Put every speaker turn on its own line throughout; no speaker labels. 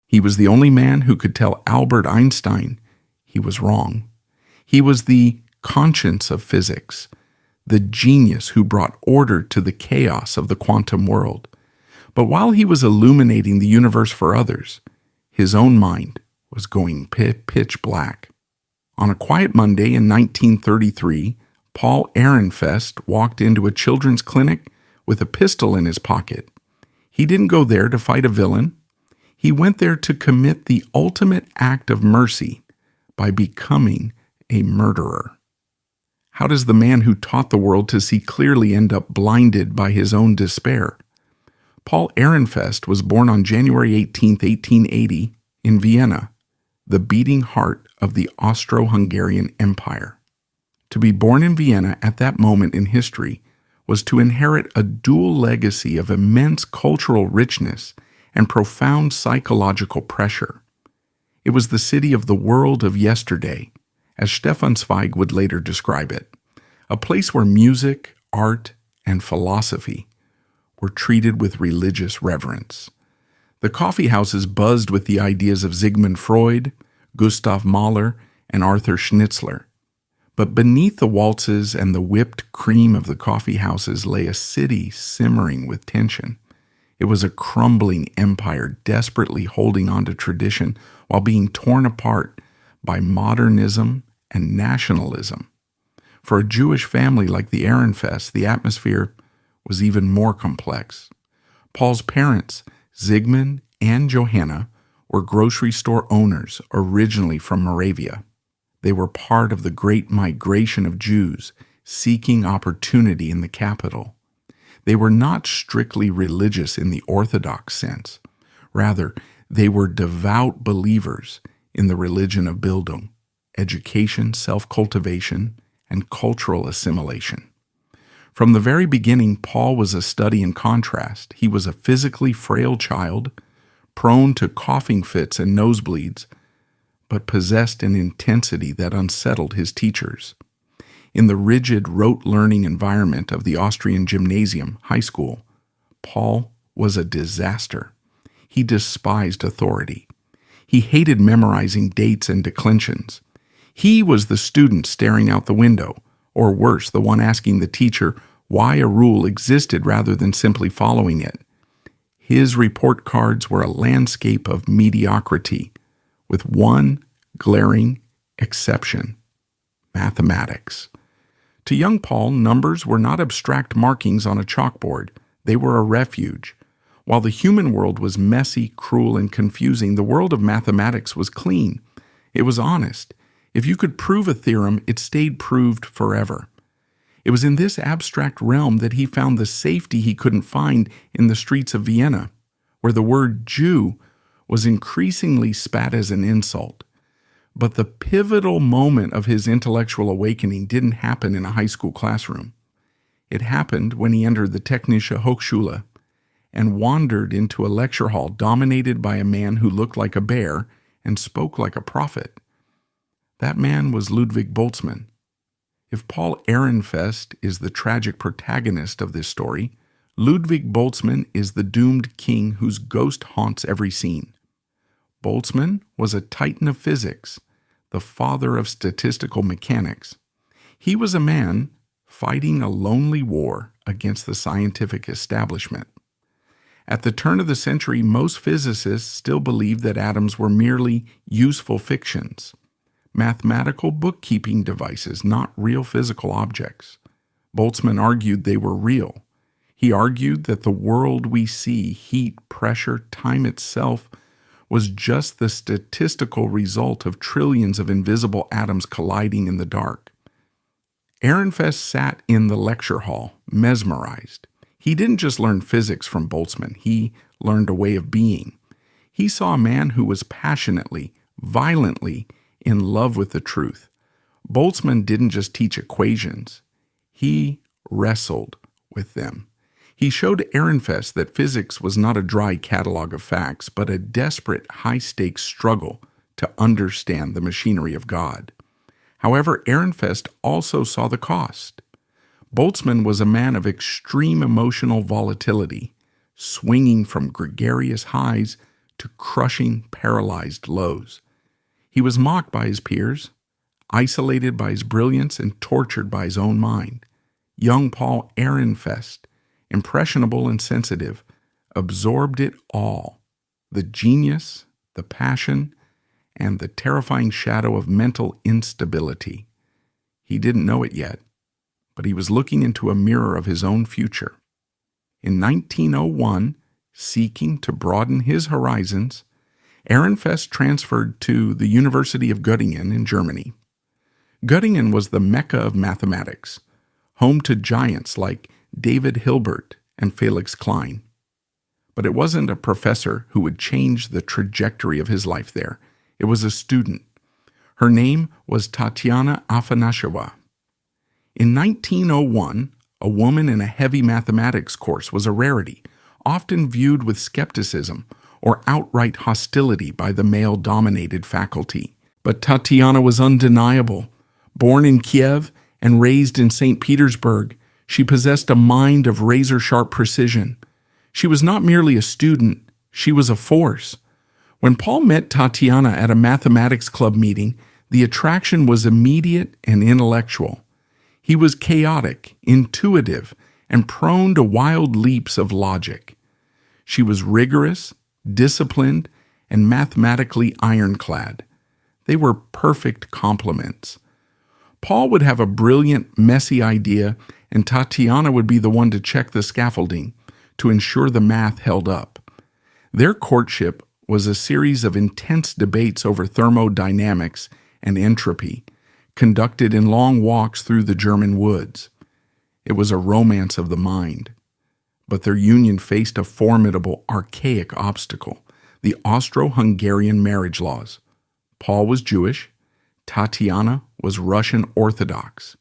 He was the only man who could tell Albert Einstein he was wrong. He was the conscience of physics, the genius who brought order to the chaos of the quantum world. But while he was illuminating the universe for others, his own mind was going pitch black. On a quiet Monday in 1933, Paul Ehrenfest walked into a children's clinic with a pistol in his pocket. He didn't go there to fight a villain. He went there to commit the ultimate act of mercy by becoming a murderer. How does the man who taught the world to see clearly end up blinded by his own despair? Paul Ehrenfest was born on January 18, 1880, in Vienna, the beating heart of the Austro-Hungarian Empire. To be born in Vienna at that moment in history was to inherit a dual legacy of immense cultural richness and profound psychological pressure. It was the city of the world of yesterday, as Stefan Zweig would later describe it, a place where music, art, and philosophy were treated with religious reverence. The coffee houses buzzed with the ideas of Sigmund Freud, Gustav Mahler, and Arthur Schnitzler. But beneath the waltzes and the whipped cream of the coffee houses lay a city simmering with tension. It was a crumbling empire desperately holding on to tradition while being torn apart by modernism and nationalism. For a Jewish family like the Ehrenfest, the atmosphere was even more complex. Paul's parents, Zygmunt and Johanna, were grocery store owners originally from Moravia. They were part of the great migration of Jews seeking opportunity in the capital. They were not strictly religious in the Orthodox sense. Rather, they were devout believers in the religion of Bildung, education, self-cultivation, and cultural assimilation. From the very beginning, Paul was a study in contrast. He was a physically frail child, prone to coughing fits and nosebleeds, but possessed an intensity that unsettled his teachers. In the rigid rote-learning environment of the Austrian gymnasium, high school, Paul was a disaster. He despised authority. He hated memorizing dates and declensions. He was the student staring out the window, or worse, the one asking the teacher why a rule existed rather than simply following it. His report cards were a landscape of mediocrity, with one glaring exception: mathematics. To young Paul, numbers were not abstract markings on a chalkboard. They were a refuge. While the human world was messy, cruel, and confusing, the world of mathematics was clean. It was honest. If you could prove a theorem, it stayed proved forever. It was in this abstract realm that he found the safety he couldn't find in the streets of Vienna, where the word Jew was increasingly spat as an insult. But the pivotal moment of his intellectual awakening didn't happen in a high school classroom. It happened when he entered the Technische Hochschule and wandered into a lecture hall dominated by a man who looked like a bear and spoke like a prophet. That man was Ludwig Boltzmann. If Paul Ehrenfest is the tragic protagonist of this story, Ludwig Boltzmann is the doomed king whose ghost haunts every scene. Boltzmann was a titan of physics, the father of statistical mechanics. He was a man fighting a lonely war against the scientific establishment. At the turn of the century, most physicists still believed that atoms were merely useful fictions, mathematical bookkeeping devices, not real physical objects. Boltzmann argued they were real. He argued that the world we see, heat, pressure, time itself, was just the statistical result of trillions of invisible atoms colliding in the dark. Ehrenfest sat in the lecture hall, mesmerized. He didn't just learn physics from Boltzmann, he learned a way of being. He saw a man who was passionately, violently in love with the truth. Boltzmann didn't just teach equations, he wrestled with them. He showed Ehrenfest that physics was not a dry catalog of facts, but a desperate, high-stakes struggle to understand the machinery of God. However, Ehrenfest also saw the cost. Boltzmann was a man of extreme emotional volatility, swinging from gregarious highs to crushing, paralyzed lows. He was mocked by his peers, isolated by his brilliance, and tortured by his own mind. Young Paul Ehrenfest, impressionable and sensitive, absorbed it all: the genius, the passion, and the terrifying shadow of mental instability. He didn't know it yet, but he was looking into a mirror of his own future. In 1901, seeking to broaden his horizons, Ehrenfest transferred to the University of Göttingen in Germany. Göttingen was the Mecca of mathematics, home to giants like David Hilbert and Felix Klein. But it wasn't a professor who would change the trajectory of his life there. It was a student. Her name was Tatiana Afanasyewa. In 1901, a woman in a heavy mathematics course was a rarity, often viewed with skepticism or outright hostility by the male-dominated faculty. But Tatiana was undeniable. Born in Kiev and raised in St. Petersburg, she possessed a mind of razor-sharp precision. She was not merely a student, she was a force. When Paul met Tatiana at a mathematics club meeting, the attraction was immediate and intellectual. He was chaotic, intuitive, and prone to wild leaps of logic. She was rigorous, disciplined, and mathematically ironclad. They were perfect complements. Paul would have a brilliant, messy idea, and Tatiana would be the one to check the scaffolding to ensure the math held up. Their courtship was a series of intense debates over thermodynamics and entropy, conducted in long walks through the German woods. It was a romance of the mind. But their union faced a formidable, archaic obstacle: the Austro-Hungarian marriage laws. Paul was Jewish, Tatiana was Russian Orthodox.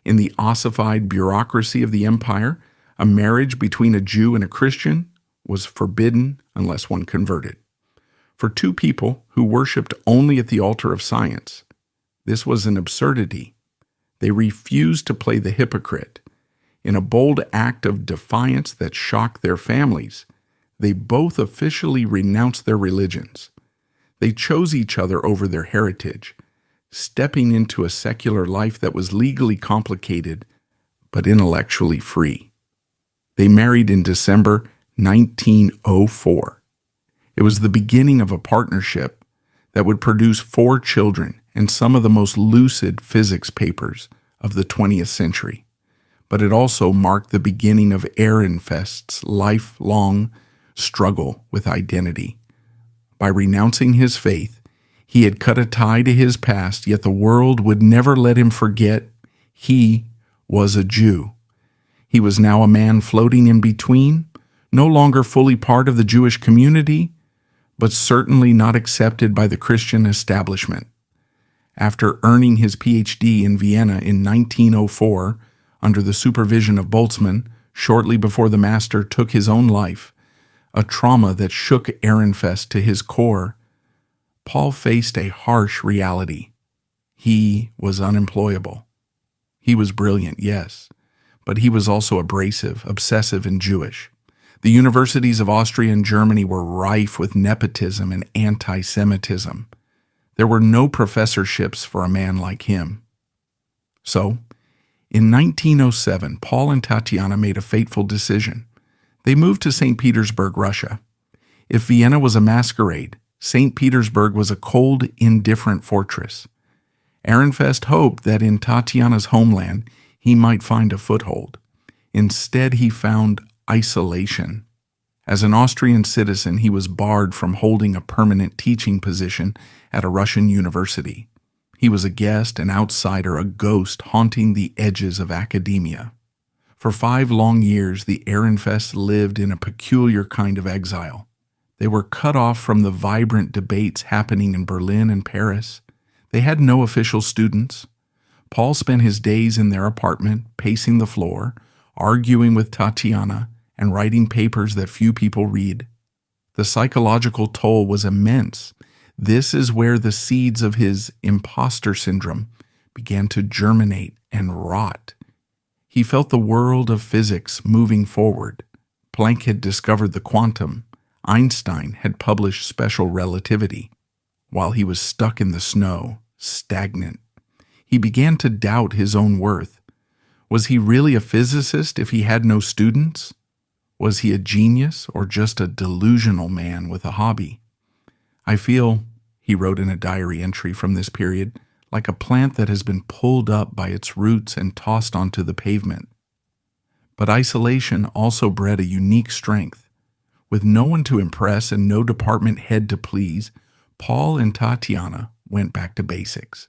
In the ossified bureaucracy of the empire, a marriage between a Jew and a Christian was forbidden unless one converted. For two people who worshipped only at the altar of science, this was an absurdity. They refused to play the hypocrite. In a bold act of defiance that shocked their families, they both officially renounced their religions. They chose each other over their heritage, stepping into a secular life that was legally complicated but intellectually free. They married in December 1904. It was the beginning of a partnership that would produce 4 children and some of the most lucid physics papers of the 20th century. But it also marked the beginning of Ehrenfest's lifelong struggle with identity. By renouncing his faith, he had cut a tie to his past, yet the world would never let him forget he was a Jew. He was now a man floating in between, no longer fully part of the Jewish community, but certainly not accepted by the Christian establishment. After earning his PhD in Vienna in 1904, under the supervision of Boltzmann, shortly before the master took his own life, a trauma that shook Ehrenfest to his core, Paul faced a harsh reality. He was unemployable. He was brilliant, yes, but he was also abrasive, obsessive, and Jewish. The universities of Austria and Germany were rife with nepotism and anti-Semitism. There were no professorships for a man like him. So, in 1907, Paul and Tatiana made a fateful decision. They moved to St. Petersburg, Russia. If Vienna was a masquerade, St. Petersburg was a cold, indifferent fortress. Ehrenfest hoped that in Tatiana's homeland he might find a foothold. Instead, he found isolation. As an Austrian citizen, he was barred from holding a permanent teaching position at a Russian university. He was a guest, an outsider, a ghost haunting the edges of academia. For 5 long years, the Ehrenfests lived in a peculiar kind of exile. They were cut off from the vibrant debates happening in Berlin and Paris. They had no official students. Paul spent his days in their apartment, pacing the floor, arguing with Tatiana, and writing papers that few people read. The psychological toll was immense. This is where the seeds of his impostor syndrome began to germinate and rot. He felt the world of physics moving forward. Planck had discovered the quantum. Einstein had published special relativity. While he was stuck in the snow, stagnant, he began to doubt his own worth. Was he really a physicist if he had no students? Was he a genius or just a delusional man with a hobby? I feel, he wrote in a diary entry from this period, like a plant that has been pulled up by its roots and tossed onto the pavement. But isolation also bred a unique strength. With no one to impress and no department head to please, Paul and Tatiana went back to basics.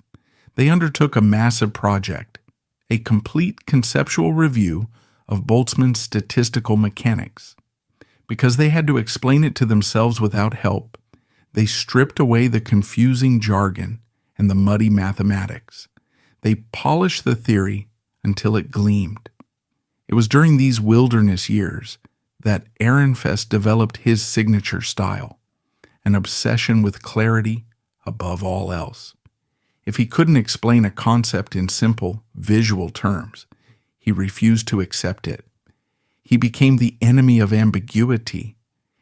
They undertook a massive project, a complete conceptual review of Boltzmann's statistical mechanics. Because they had to explain it to themselves without help, they stripped away the confusing jargon and the muddy mathematics. They polished the theory until it gleamed. It was during these wilderness years that Ehrenfest developed his signature style, an obsession with clarity above all else. If he couldn't explain a concept in simple, visual terms, he refused to accept it. He became the enemy of ambiguity.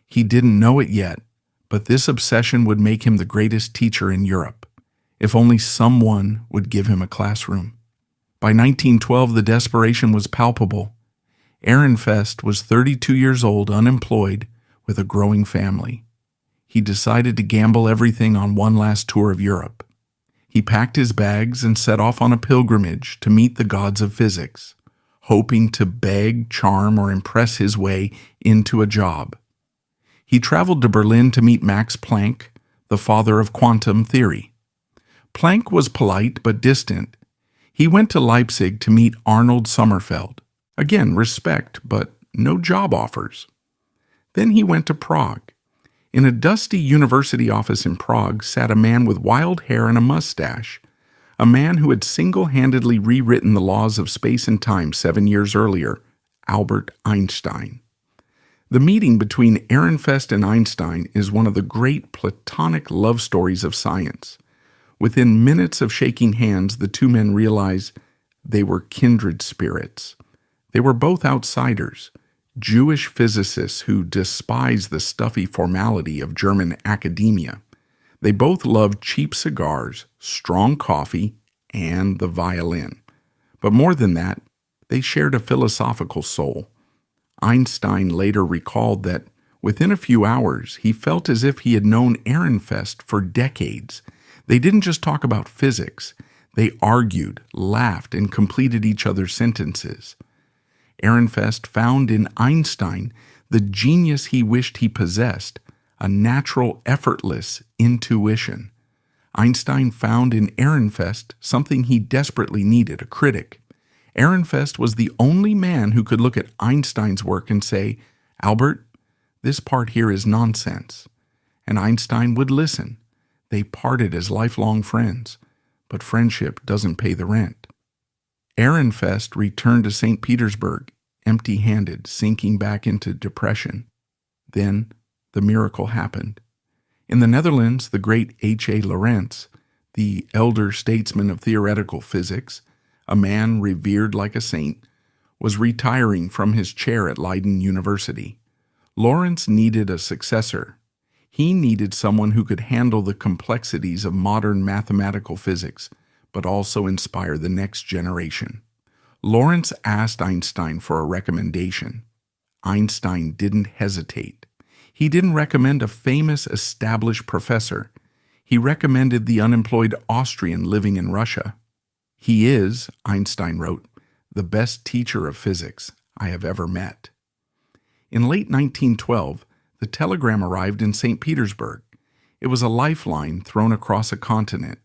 He didn't know it yet, but this obsession would make him the greatest teacher in Europe, if only someone would give him a classroom. By 1912, the desperation was palpable. Ehrenfest was 32 years old, unemployed, with a growing family. He decided to gamble everything on one last tour of Europe. He packed his bags and set off on a pilgrimage to meet the gods of physics, hoping to beg, charm, or impress his way into a job. He traveled to Berlin to meet Max Planck, the father of quantum theory. Planck was polite but distant. He went to Leipzig to meet Arnold Sommerfeld. Again, respect, but no job offers. Then he went to Prague. In a dusty university office in Prague sat a man with wild hair and a mustache, a man who had single-handedly rewritten the laws of space and time 7 years earlier, Albert Einstein. The meeting between Ehrenfest and Einstein is one of the great platonic love stories of science. Within minutes of shaking hands, the two men realized they were kindred spirits. They were both outsiders, Jewish physicists who despised the stuffy formality of German academia. They both loved cheap cigars, strong coffee, and the violin. But more than that, they shared a philosophical soul. Einstein later recalled that within a few hours, he felt as if he had known Ehrenfest for decades. They didn't just talk about physics. They argued, laughed, and completed each other's sentences. Ehrenfest found in Einstein the genius he wished he possessed, a natural, effortless intuition. Einstein found in Ehrenfest something he desperately needed, a critic. Ehrenfest was the only man who could look at Einstein's work and say, "Albert, this part here is nonsense." And Einstein would listen. They parted as lifelong friends, but friendship doesn't pay the rent. Ehrenfest returned to St. Petersburg, empty-handed, sinking back into depression. Then the miracle happened. In the Netherlands, the great H.A. Lorentz, the elder statesman of theoretical physics, a man revered like a saint, was retiring from his chair at Leiden University. Lorentz needed a successor. He needed someone who could handle the complexities of modern mathematical physics, but also inspire the next generation. Lorentz asked Einstein for a recommendation. Einstein didn't hesitate. He didn't recommend a famous established professor. He recommended the unemployed Austrian living in Russia. "He is," Einstein wrote, "the best teacher of physics I have ever met." In late 1912, the telegram arrived in St. Petersburg. It was a lifeline thrown across a continent.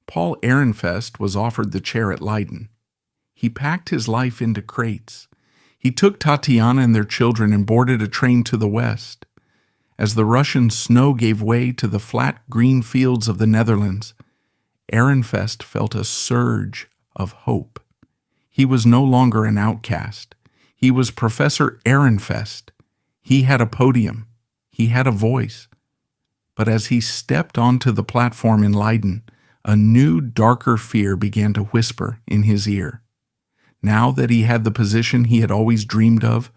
Paul Ehrenfest was offered the chair at Leiden. He packed his life into crates. He took Tatiana and their children and boarded a train to the west. As the Russian snow gave way to the flat green fields of the Netherlands, Ehrenfest felt a surge of hope. He was no longer an outcast. He was Professor Ehrenfest. He had a podium. He had a voice. But as he stepped onto the platform in Leiden, a new, darker fear began to whisper in his ear. Now that he had the position he had always dreamed of,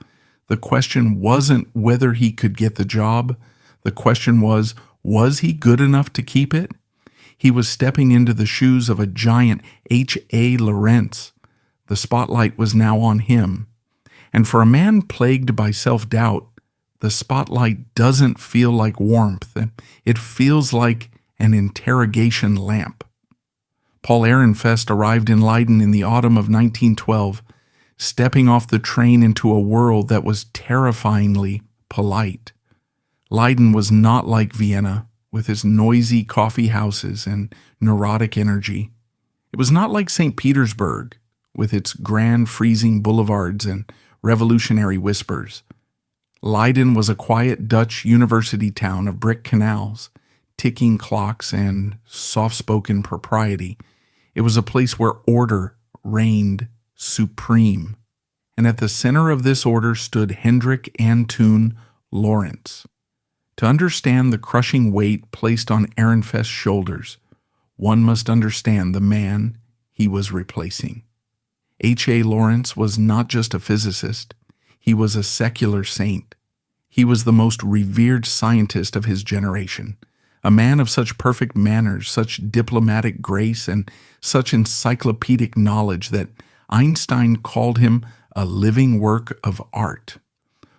The question wasn't whether he could get the job. The question was he good enough to keep it? He was stepping into the shoes of a giant H.A. Lorentz. The spotlight was now on him. And for a man plagued by self-doubt, the spotlight doesn't feel like warmth. It feels like an interrogation lamp. Paul Ehrenfest arrived in Leiden in the autumn of 1912, stepping off the train into a world that was terrifyingly polite. Leiden was not like Vienna, with its noisy coffee houses and neurotic energy. It was not like St. Petersburg, with its grand freezing boulevards and revolutionary whispers. Leiden was a quiet Dutch university town of brick canals, ticking clocks, and soft-spoken propriety. It was a place where order reigned supreme. And at the center of this order stood Hendrik Antoon Lorentz. To understand the crushing weight placed on Ehrenfest's shoulders, one must understand the man he was replacing. H.A. Lorentz was not just a physicist. He was a secular saint. He was the most revered scientist of his generation, a man of such perfect manners, such diplomatic grace, and such encyclopedic knowledge that Einstein called him a living work of art.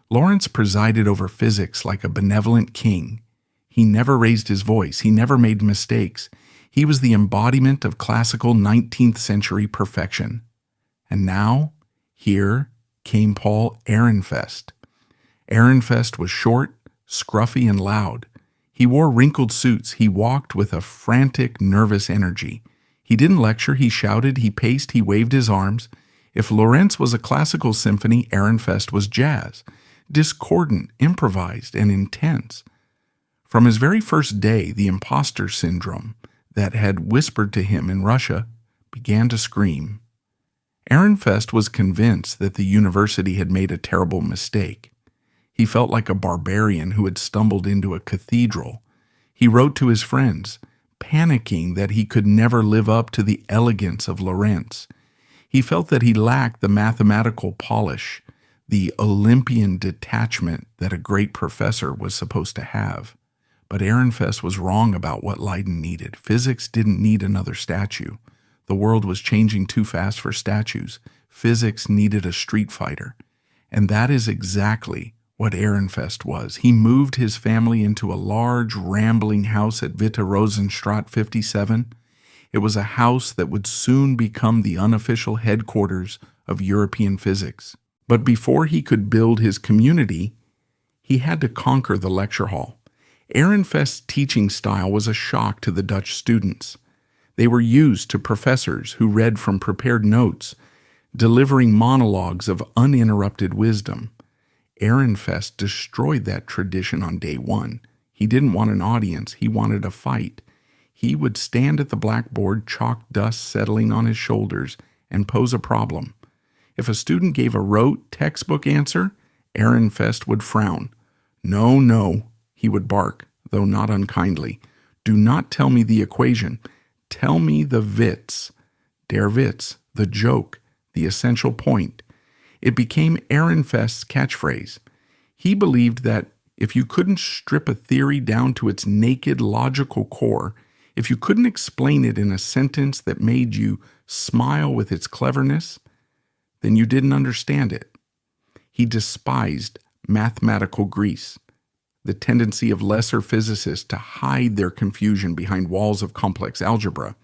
Lorentz presided over physics like a benevolent king. He never raised his voice. He never made mistakes. He was the embodiment of classical 19th century perfection. And now, here came Paul Ehrenfest. Ehrenfest was short, scruffy, and loud. He wore wrinkled suits. He walked with a frantic, nervous energy. He didn't lecture. He shouted. He paced. He waved his arms. If Lorentz was a classical symphony, Ehrenfest was jazz, discordant, improvised, and intense. From his very first day, the Impostor Syndrome that had whispered to him in Russia began to scream. Ehrenfest was convinced that the university had made a terrible mistake. He felt like a barbarian who had stumbled into a cathedral. He wrote to his friends, panicking that he could never live up to the elegance of Lorentz. He felt that he lacked the mathematical polish, the Olympian detachment that a great professor was supposed to have. But Ehrenfest was wrong about what Leiden needed. Physics didn't need another statue. The world was changing too fast for statues. Physics needed a street fighter. And that is exactly what Ehrenfest was. He moved his family into a large, rambling house at Witte Rosenstraat 57. It was a house that would soon become the unofficial headquarters of European physics. But before he could build his community, he had to conquer the lecture hall. Ehrenfest's teaching style was a shock to the Dutch students. They were used to professors who read from prepared notes, delivering monologues of uninterrupted wisdom. Ehrenfest destroyed that tradition on day one. He didn't want an audience. He wanted a fight. He would stand at the blackboard, chalk dust settling on his shoulders, and pose a problem. If a student gave a rote textbook answer, Ehrenfest would frown. "No, no," he would bark, though not unkindly. "Do not tell me the equation. Tell me the Witz, der Witz, the joke, the essential point." It became Ehrenfest's catchphrase. He believed that if you couldn't strip a theory down to its naked logical core, if you couldn't explain it in a sentence that made you smile with its cleverness, then you didn't understand it. He despised mathematical grease, the tendency of lesser physicists to hide their confusion behind walls of complex algebra.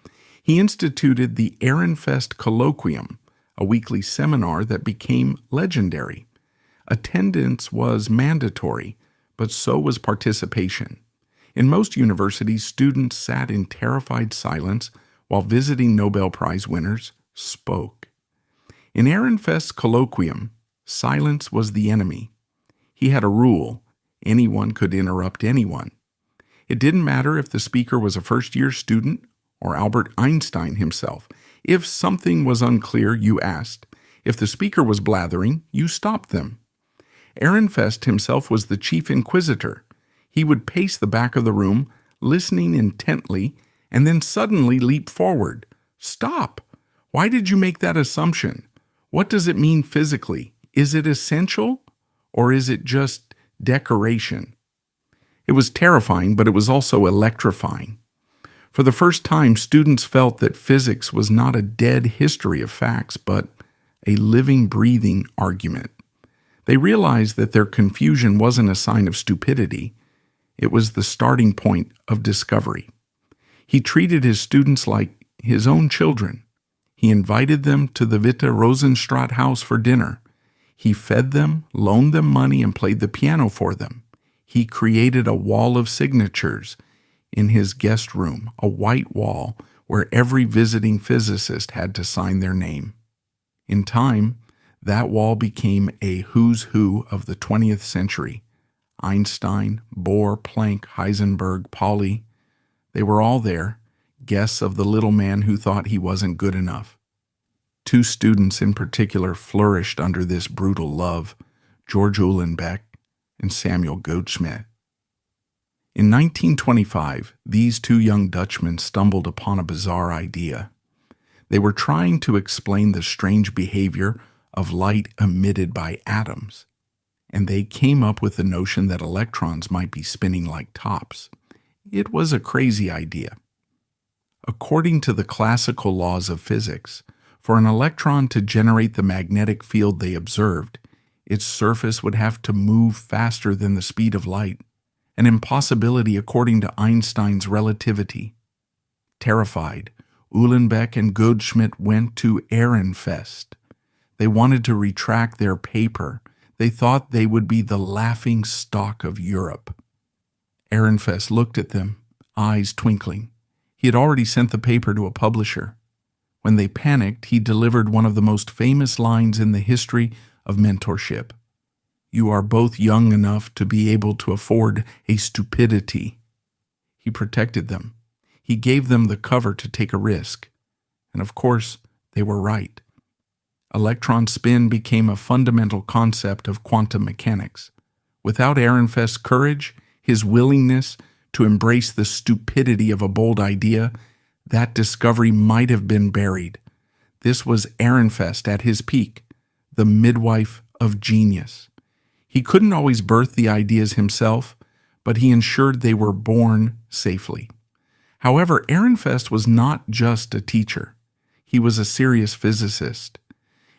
He instituted the Ehrenfest Colloquium, a weekly seminar that became legendary. Attendance was mandatory, but so was participation. In most universities, students sat in terrified silence while visiting Nobel Prize winners spoke. In Ehrenfest's Colloquium, silence was the enemy. He had a rule: anyone could interrupt anyone. It didn't matter if the speaker was a first-year student or Albert Einstein himself. If something was unclear, you asked. If the speaker was blathering, you stopped them. Ehrenfest himself was the chief inquisitor. He would pace the back of the room, listening intently, and then suddenly leap forward. "Stop! Why did you make that assumption? What does it mean physically? Is it essential? Or is it just decoration? It was terrifying, but it was also electrifying. For the first time, students felt that physics was not a dead history of facts, but a living, breathing argument. They realized that their confusion wasn't a sign of stupidity. It was the starting point of discovery. He treated his students like his own children. He invited them to the Witte Rosenstraat house for dinner. He fed them, loaned them money, and played the piano for them. He created a wall of signatures in his guest room, a white wall where every visiting physicist had to sign their name. In time, that wall became a who's who of the 20th century. Einstein, Bohr, Planck, Heisenberg, Pauli, they were all there, guests of the little man who thought he wasn't good enough. Two students in particular flourished under this brutal love, George Uhlenbeck and Samuel Goldschmidt. In 1925, these two young Dutchmen stumbled upon a bizarre idea. They were trying to explain the strange behavior of light emitted by atoms, and they came up with the notion that electrons might be spinning like tops. It was a crazy idea. According to the classical laws of physics, for an electron to generate the magnetic field they observed, its surface would have to move faster than the speed of light, an impossibility according to Einstein's relativity. Terrified, Uhlenbeck and Goldschmidt went to Ehrenfest. They wanted to retract their paper. They thought they would be the laughing stock of Europe. Ehrenfest looked at them, eyes twinkling. He had already sent the paper to a publisher. When they panicked, he delivered one of the most famous lines in the history of mentorship. "You are both young enough to be able to afford a stupidity." He protected them. He gave them the cover to take a risk. And of course, they were right. Electron spin became a fundamental concept of quantum mechanics. Without Ehrenfest's courage, his willingness to embrace the stupidity of a bold idea, that discovery might have been buried. This was Ehrenfest at his peak, the midwife of genius. He couldn't always birth the ideas himself, but he ensured they were born safely. However, Ehrenfest was not just a teacher. He was a serious physicist.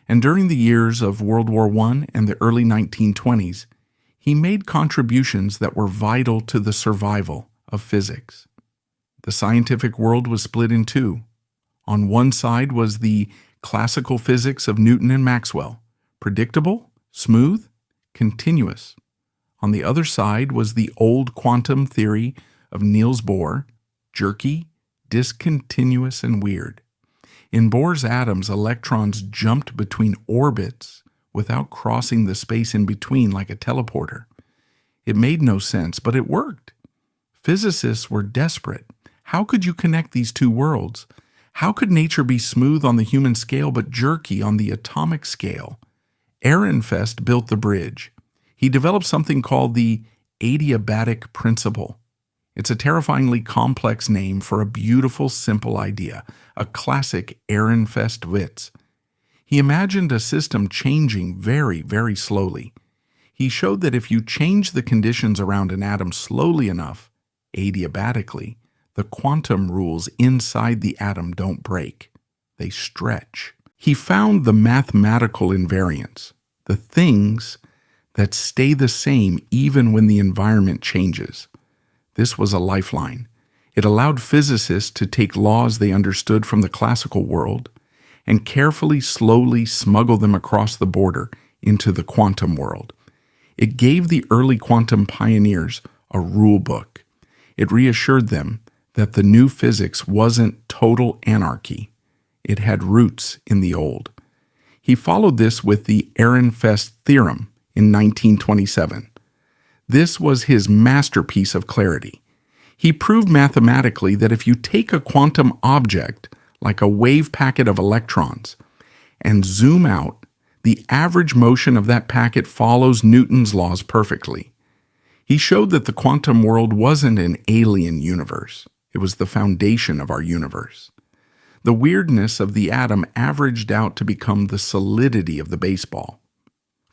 And during the years of World War I and the early 1920s, he made contributions that were vital to the survival of physics. The scientific world was split in two. On one side was the classical physics of Newton and Maxwell, predictable, smooth, continuous. On the other side was the old quantum theory of Niels Bohr, jerky, discontinuous, and weird. In Bohr's atoms, electrons jumped between orbits without crossing the space in between like a teleporter. It made no sense, but it worked. Physicists were desperate. How could you connect these two worlds? How could nature be smooth on the human scale but jerky on the atomic scale? Ehrenfest built the bridge. He developed something called the adiabatic principle. It's a terrifyingly complex name for a beautiful, simple idea, a classic Ehrenfest witz. He imagined a system changing very, very slowly. He showed that if you change the conditions around an atom slowly enough, adiabatically, the quantum rules inside the atom don't break. They stretch. He found the mathematical invariants, the things that stay the same even when the environment changes. This was a lifeline. It allowed physicists to take laws they understood from the classical world and carefully, slowly smuggle them across the border into the quantum world. It gave the early quantum pioneers a rule book. It reassured them that the new physics wasn't total anarchy. It had roots in the old. He followed this with the Ehrenfest theorem in 1927. This was his masterpiece of clarity. He proved mathematically that if you take a quantum object, like a wave packet of electrons, and zoom out, the average motion of that packet follows Newton's laws perfectly. He showed that the quantum world wasn't an alien universe. It was the foundation of our universe. The weirdness of the atom averaged out to become the solidity of the baseball.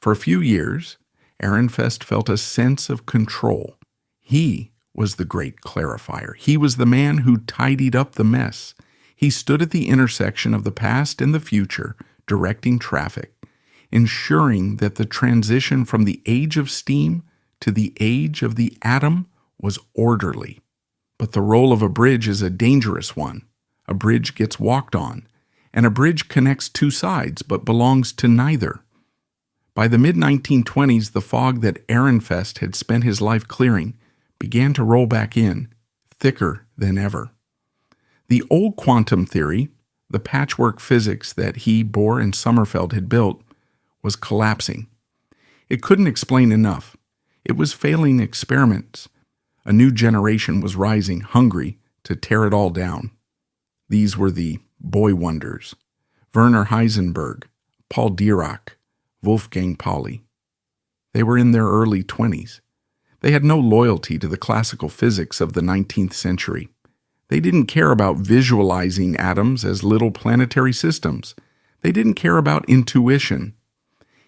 For a few years, Ehrenfest felt a sense of control. He was the great clarifier. He was the man who tidied up the mess. He stood at the intersection of the past and the future, directing traffic, ensuring that the transition from the age of steam to the age of the atom was orderly. But the role of a bridge is a dangerous one. A bridge gets walked on, and a bridge connects two sides but belongs to neither. By the mid-1920s, the fog that Ehrenfest had spent his life clearing began to roll back in, thicker than ever. The old quantum theory, the patchwork physics that he, Bohr, and Sommerfeld had built, was collapsing. It couldn't explain enough. It was failing experiments. A new generation was rising, hungry to tear it all down. These were the boy wonders: Werner Heisenberg, Paul Dirac, Wolfgang Pauli. They were in their early 20s. They had no loyalty to the classical physics of the 19th century. They didn't care about visualizing atoms as little planetary systems. They didn't care about intuition.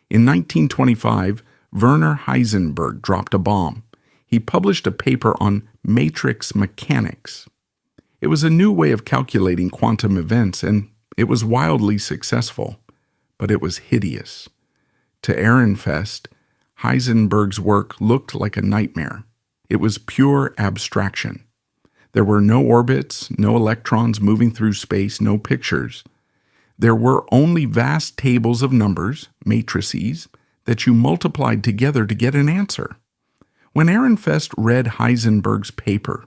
In 1925, Werner Heisenberg dropped a bomb. He published a paper on matrix mechanics. It was a new way of calculating quantum events, and it was wildly successful, but it was hideous. To Ehrenfest, Heisenberg's work looked like a nightmare. It was pure abstraction. There were no orbits, no electrons moving through space, no pictures. There were only vast tables of numbers, matrices, that you multiplied together to get an answer. When Ehrenfest read Heisenberg's paper,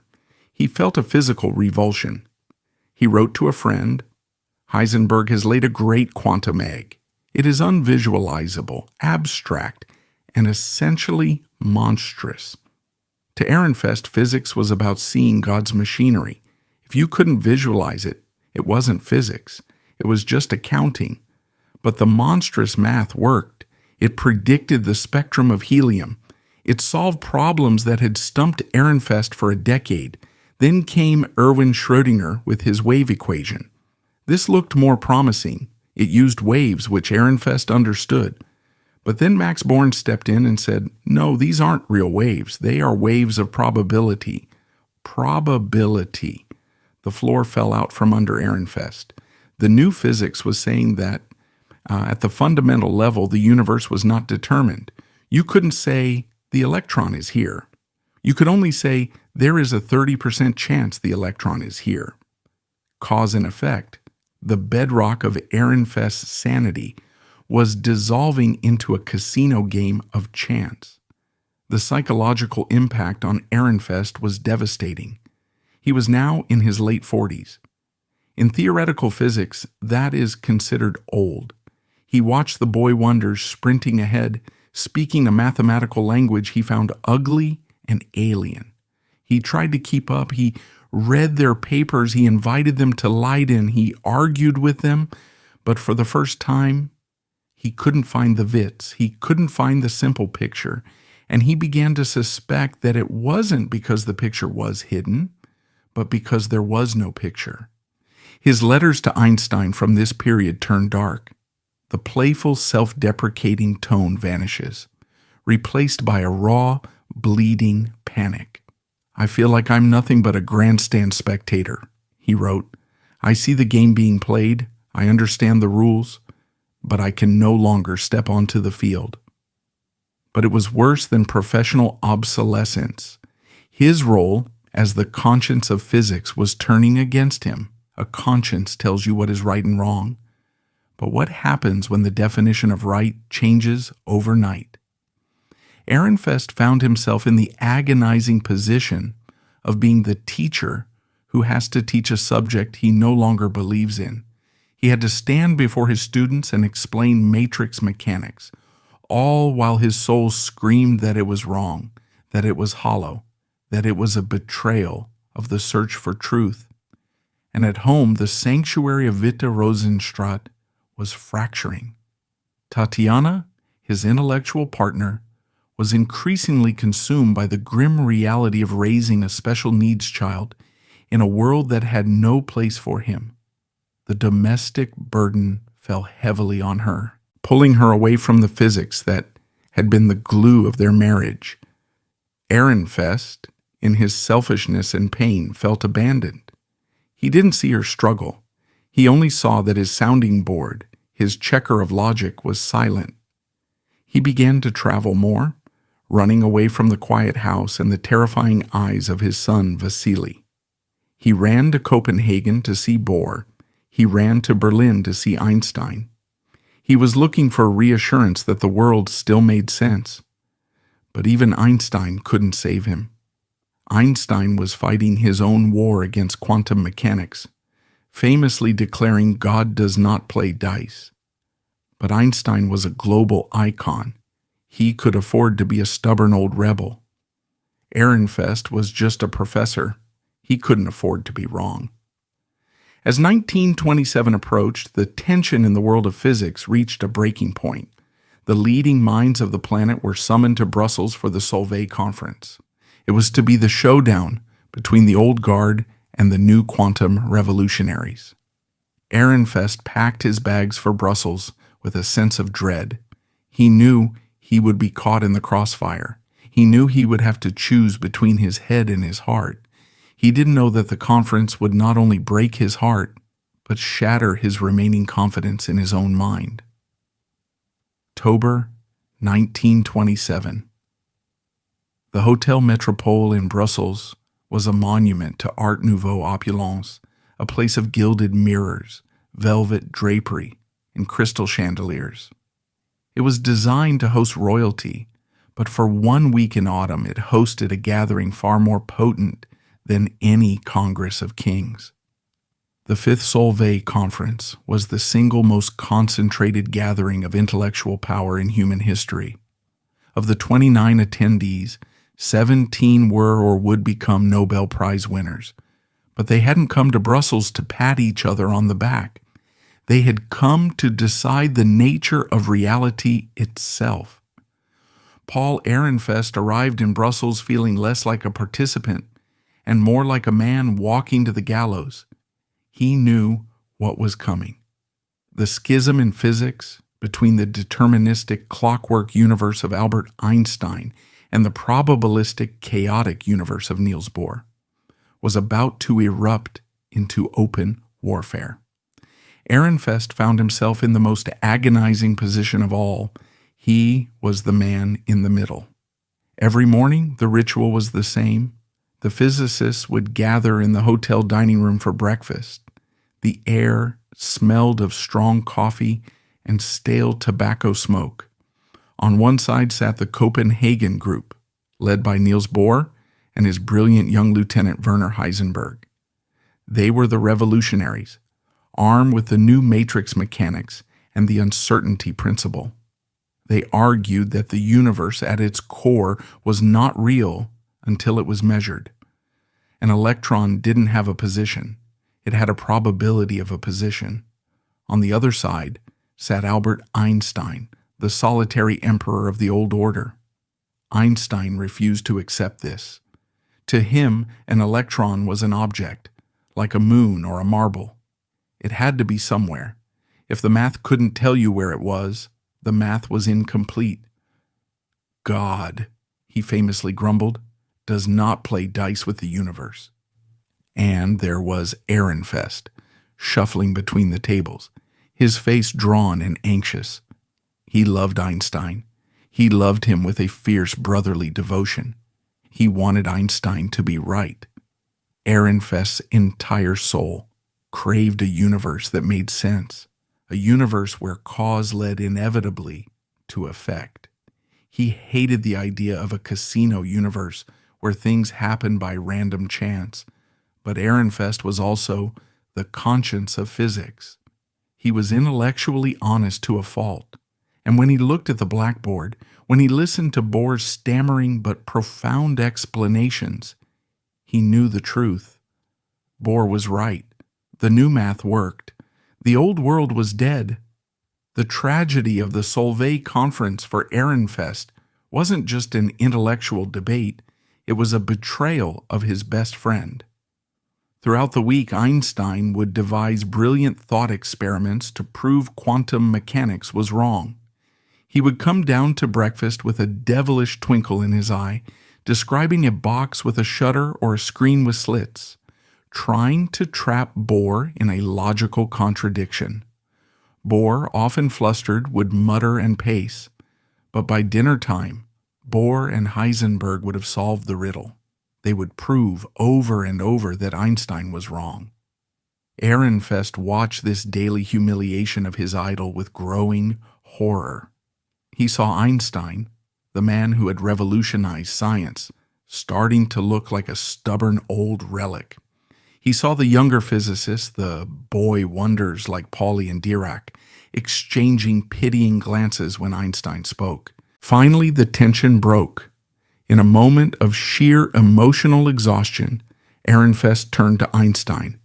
he felt a physical revulsion. He wrote to a friend, "Heisenberg has laid a great quantum egg. It is unvisualizable, abstract, and essentially monstrous." To Ehrenfest, physics was about seeing God's machinery. If you couldn't visualize it, it wasn't physics. It was just accounting. But the monstrous math worked. It predicted the spectrum of helium. It solved problems that had stumped Ehrenfest for a decade. Then came Erwin Schrödinger with his wave equation. This looked more promising. It used waves, which Ehrenfest understood. But then Max Born stepped in and said, "No, these aren't real waves. They are waves of probability." Probability. The floor fell out from under Ehrenfest. The new physics was saying that at the fundamental level, the universe was not determined. You couldn't say, "The electron is here." You could only say, "There is a 30% chance the electron is here." Cause and effect, the bedrock of Ehrenfest's sanity, was dissolving into a casino game of chance. The psychological impact on Ehrenfest was devastating. He was now in his late 40s. In theoretical physics, that is considered old. He watched the boy wonders sprinting ahead, speaking a mathematical language he found ugly and alien. He tried to keep up. He read their papers. He invited them to Leiden. He argued with them. But for the first time, he couldn't find the wits. He couldn't find the simple picture. And he began to suspect that it wasn't because the picture was hidden, but because there was no picture. His letters to Einstein from this period turn dark. The playful, self-deprecating tone vanishes, replaced by a raw, bleeding panic. "I feel like I'm nothing but a grandstand spectator," he wrote. "I see the game being played, I understand the rules, but I can no longer step onto the field." But it was worse than professional obsolescence. His role as the conscience of physics was turning against him. A conscience tells you what is right and wrong. But what happens when the definition of right changes overnight? Ehrenfest found himself in the agonizing position of being the teacher who has to teach a subject he no longer believes in. He had to stand before his students and explain matrix mechanics, all while his soul screamed that it was wrong, that it was hollow, that it was a betrayal of the search for truth. And at home, the sanctuary of Witte Rosenstraat was fracturing. Tatiana, his intellectual partner, was increasingly consumed by the grim reality of raising a special needs child in a world that had no place for him. The domestic burden fell heavily on her, pulling her away from the physics that had been the glue of their marriage. Ehrenfest, in his selfishness and pain, felt abandoned. He didn't see her struggle. He only saw that his sounding board, his checker of logic, was silent. He began to travel more, running away from the quiet house and the terrifying eyes of his son Vasily. He ran to Copenhagen to see Bohr. He ran to Berlin to see Einstein. He was looking for reassurance that the world still made sense. But even Einstein couldn't save him. Einstein was fighting his own war against quantum mechanics, famously declaring God does not play dice. But Einstein was a global icon. He could afford to be a stubborn old rebel. Ehrenfest was just a professor. He couldn't afford to be wrong. As 1927 approached, the tension in the world of physics reached a breaking point. The leading minds of the planet were summoned to Brussels for the Solvay Conference. It was to be the showdown between the old guard and the new quantum revolutionaries. Ehrenfest packed his bags for Brussels with a sense of dread. He knew he would be caught in the crossfire. He knew he would have to choose between his head and his heart. He didn't know that the conference would not only break his heart, but shatter his remaining confidence in his own mind. October 1927. The Hotel Metropole in Brussels was a monument to Art Nouveau opulence, a place of gilded mirrors, velvet drapery, and crystal chandeliers. It was designed to host royalty, but for 1 week in autumn it hosted a gathering far more potent than any Congress of Kings. The Fifth Solvay Conference was the single most concentrated gathering of intellectual power in human history. Of the 29 attendees, 17 were or would become Nobel Prize winners, but they hadn't come to Brussels to pat each other on the back. They had come to decide the nature of reality itself. Paul Ehrenfest arrived in Brussels feeling less like a participant and more like a man walking to the gallows. He knew what was coming. The schism in physics between the deterministic clockwork universe of Albert Einstein and the probabilistic chaotic universe of Niels Bohr was about to erupt into open warfare. Ehrenfest found himself in the most agonizing position of all. He was the man in the middle. Every morning, the ritual was the same. The physicists would gather in the hotel dining room for breakfast. The air smelled of strong coffee and stale tobacco smoke. On one side sat the Copenhagen group, led by Niels Bohr and his brilliant young lieutenant Werner Heisenberg. They were the revolutionaries, armed with the new matrix mechanics and the uncertainty principle. They argued that the universe at its core was not real until it was measured. An electron didn't have a position. It had a probability of a position. On the other side sat Albert Einstein, the solitary emperor of the old order. Einstein refused to accept this. To him, an electron was an object, like a moon or a marble. It had to be somewhere. If the math couldn't tell you where it was, the math was incomplete. God, he famously grumbled, does not play dice with the universe. And there was Ehrenfest, shuffling between the tables, his face drawn and anxious. He loved Einstein. He loved him with a fierce brotherly devotion. He wanted Einstein to be right. Ehrenfest's entire soul craved a universe that made sense, a universe where cause led inevitably to effect. He hated the idea of a casino universe where things happen by random chance, but Ehrenfest was also the conscience of physics. He was intellectually honest to a fault, and when he looked at the blackboard, when he listened to Bohr's stammering but profound explanations, he knew the truth. Bohr was right. The new math worked. The old world was dead. The tragedy of the Solvay Conference for Ehrenfest wasn't just an intellectual debate, it was a betrayal of his best friend. Throughout the week, Einstein would devise brilliant thought experiments to prove quantum mechanics was wrong. He would come down to breakfast with a devilish twinkle in his eye, describing a box with a shutter or a screen with slits, trying to trap Bohr in a logical contradiction. Bohr, often flustered, would mutter and pace, but by dinner time, Bohr and Heisenberg would have solved the riddle. They would prove over and over that Einstein was wrong. Ehrenfest watched this daily humiliation of his idol with growing horror. He saw Einstein, the man who had revolutionized science, starting to look like a stubborn old relic. He saw the younger physicists, the boy wonders like Pauli and Dirac, exchanging pitying glances when Einstein spoke. Finally, the tension broke. In a moment of sheer emotional exhaustion, Ehrenfest turned to Einstein.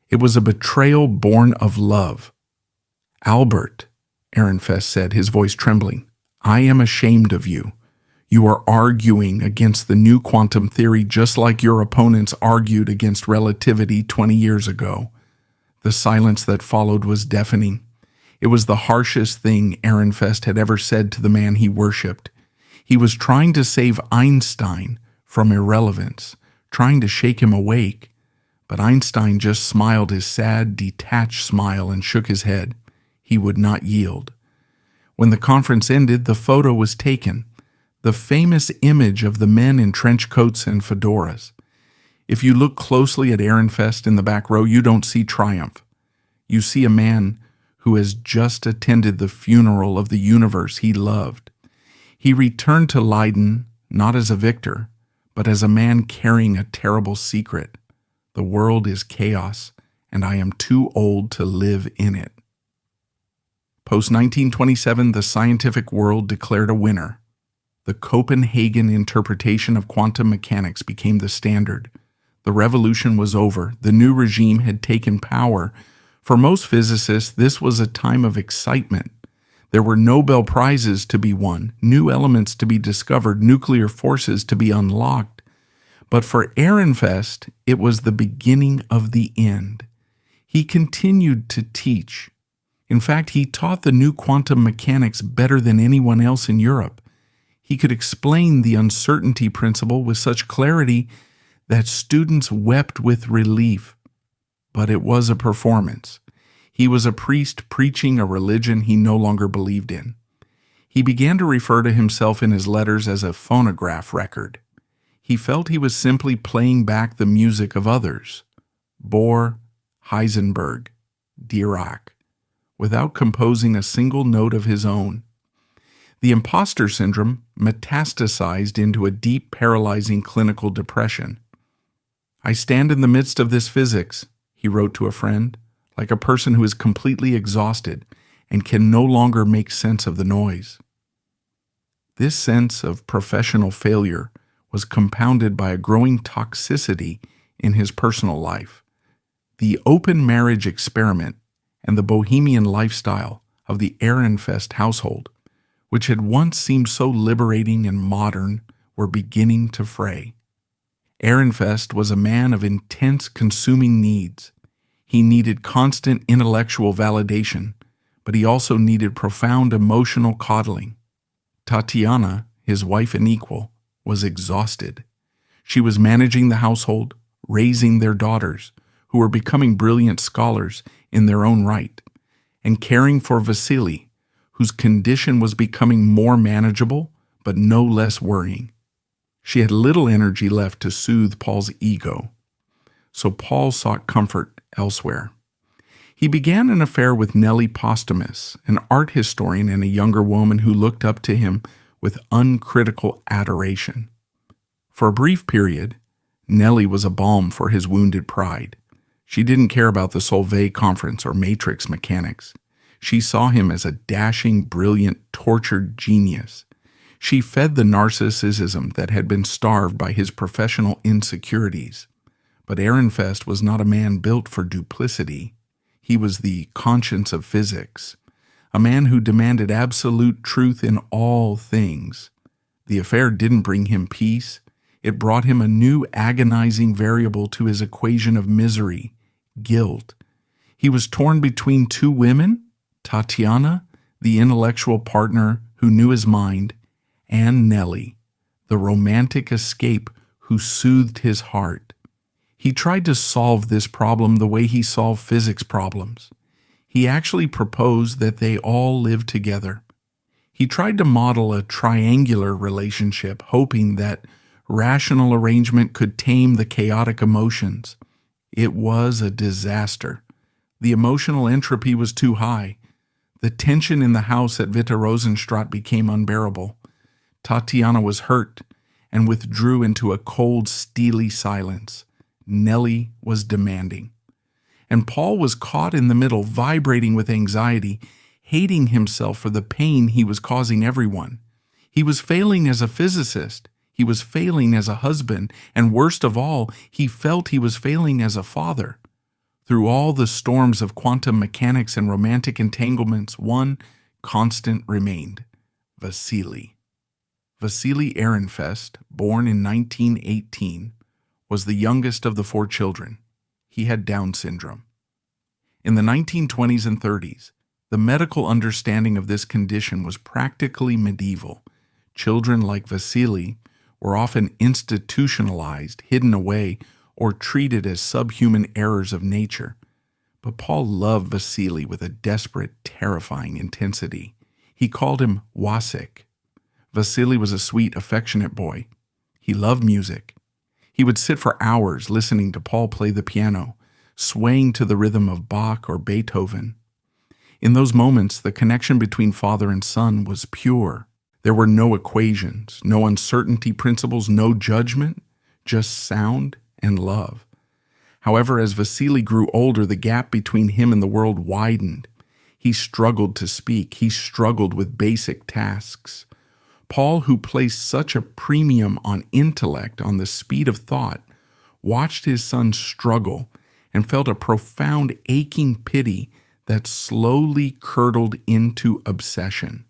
It was a betrayal born of love. "Albert," Ehrenfest said, his voice trembling, "I am ashamed of you. You are arguing against the new quantum theory just like your opponents argued against relativity 20 years ago." The silence that followed was deafening. It was the harshest thing Ehrenfest had ever said to the man he worshipped. He was trying to save Einstein from irrelevance, trying to shake him awake. But Einstein just smiled his sad, detached smile and shook his head. He would not yield. When the conference ended, the photo was taken, the famous image of the men in trench coats and fedoras. If you look closely at Ehrenfest in the back row, you don't see triumph. You see a man who has just attended the funeral of the universe he loved. He returned to Leiden not as a victor, but as a man carrying a terrible secret. The world is chaos, and I am too old to live in it. Post-1927, the scientific world declared a winner. The Copenhagen interpretation of quantum mechanics became the standard. The revolution was over. The new regime had taken power. For most physicists, this was a time of excitement. There were Nobel Prizes to be won, new elements to be discovered, nuclear forces to be unlocked. But for Ehrenfest, it was the beginning of the end. He continued to teach. In fact, he taught the new quantum mechanics better than anyone else in Europe. He could explain the uncertainty principle with such clarity that students wept with relief. But it was a performance. He was a priest preaching a religion he no longer believed in. He began to refer to himself in his letters as a phonograph record. He felt he was simply playing back the music of others, Bohr, Heisenberg, Dirac, without composing a single note of his own. The impostor syndrome metastasized into a deep, paralyzing clinical depression. "I stand in the midst of this physics," he wrote to a friend, "like a person who is completely exhausted and can no longer make sense of the noise." This sense of professional failure was compounded by a growing toxicity in his personal life. The open marriage experiment and the bohemian lifestyle of the Ehrenfest household, which had once seemed so liberating and modern, were beginning to fray. Ehrenfest was a man of intense consuming needs. He needed constant intellectual validation, but he also needed profound emotional coddling. Tatiana, his wife and equal, was exhausted. She was managing the household, raising their daughters, who were becoming brilliant scholars in their own right, and caring for Vasily, whose condition was becoming more manageable, but no less worrying. She had little energy left to soothe Paul's ego, so Paul sought comfort elsewhere. He began an affair with Nellie Posthumus, an art historian and a younger woman who looked up to him with uncritical adoration. For a brief period, Nellie was a balm for his wounded pride. She didn't care about the Solvay Conference or matrix mechanics. She saw him as a dashing, brilliant, tortured genius. She fed the narcissism that had been starved by his professional insecurities. But Ehrenfest was not a man built for duplicity. He was the conscience of physics, a man who demanded absolute truth in all things. The affair didn't bring him peace. It brought him a new agonizing variable to his equation of misery, guilt. He was torn between two women, Tatiana, the intellectual partner who knew his mind, and Nellie, the romantic escape who soothed his heart. He tried to solve this problem the way he solved physics problems. He actually proposed that they all live together. He tried to model a triangular relationship, hoping that rational arrangement could tame the chaotic emotions. It was a disaster. The emotional entropy was too high. The tension in the house at Witte Rosenstraat became unbearable. Tatiana was hurt and withdrew into a cold, steely silence. Nellie was demanding. And Paul was caught in the middle, vibrating with anxiety, hating himself for the pain he was causing everyone. He was failing as a physicist. He was failing as a husband. And worst of all, he felt he was failing as a father. Through all the storms of quantum mechanics and romantic entanglements, one constant remained: Vasily. Vasily Ehrenfest, born in 1918, was the youngest of the 4 children. He had Down syndrome. In the 1920s and 30s, the medical understanding of this condition was practically medieval. Children like Vasily were often institutionalized, hidden away, or treated as subhuman errors of nature. But Paul loved Vasily with a desperate, terrifying intensity. He called him Wasik. Vasily was a sweet, affectionate boy. He loved music. He would sit for hours listening to Paul play the piano, swaying to the rhythm of Bach or Beethoven. In those moments, the connection between father and son was pure. There were no equations, no uncertainty principles, no judgment, just sound and love. However, as Vasily grew older, the gap between him and the world widened. He struggled to speak. He struggled with basic tasks. Paul, who placed such a premium on intellect, on the speed of thought, watched his son struggle and felt a profound aching pity that slowly curdled into obsession.